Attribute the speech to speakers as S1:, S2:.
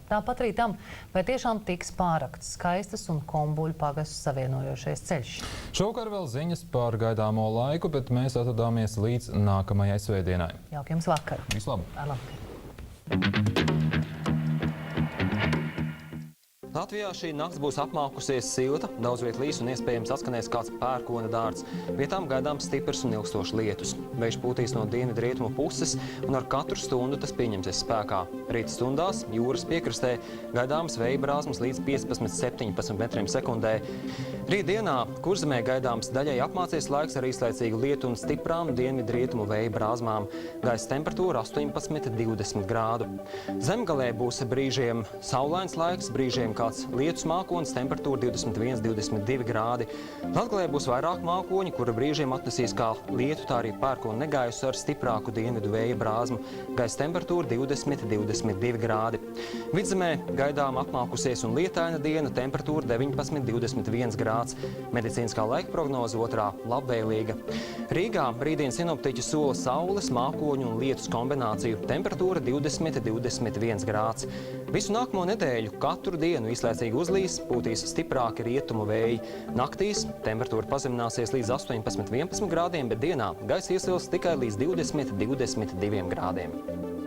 S1: Tāpat arī tam, vai tiešām tiks pārakts Skaistas un Kombuļu pagastu savienojošais ceļš.
S2: Šovakar vēl ziņas par gaidāmo laiku, bet mēs atradāmies līdz nākamajai svētdienai.
S1: Jauka jums vakaru!
S2: Vislabāk!
S3: Latvijā šī nakts būs apmākusies silta, daudz viet līs un iespējams atskanēs kāds pērkona dārds. Vietām gaidāms stiprs un ilgstošs lietus. Vējš pūtīs no dienvidrietumu puses un ar katru stundu tas pieņemsies spēkā. Rīta stundās jūras piekrastē gaidāms vēja brāzmas līdz 15–17 metriem sekundē. Rītdienā Kurzemē gaidāms daļai apmācies laiks ar īslaicīgu lietu un stiprām dienvidrietumu vēja brāzmām. Gaisa temperatūra 18–20 grādu. Zemgalē būs brīžiem saulains laiks, brīžiem kāds lietus mākonis, temperatūra 21–22 grādi. Latgalē būs vairāk mākoņi, kura brīžiem atnesīs kā lietu, tā arī pērkona negaisu ar stiprāku dienvidu vēja brāzmu. Gaisa temperatūra 20–22 grādi. Vidzemē gaidām apmākusies un lietaina diena, temperatūra 19–21 grāds. Medicīniskā laika prognoze otrā labvēlīga. Rīgā rītdien sinoptiķi sola saules, mākoņu un lietus kombināciju, temperatūra 20–21 grāds. Visu nākamo nedēļu katru dienu īslaicīgi uzlīs, pūtīs stiprāki rietumu vēji. Naktīs temperatūra pazemināsies līdz 18–11 grādiem, bet dienā gaisa iesils tikai līdz 20–22 grādiem.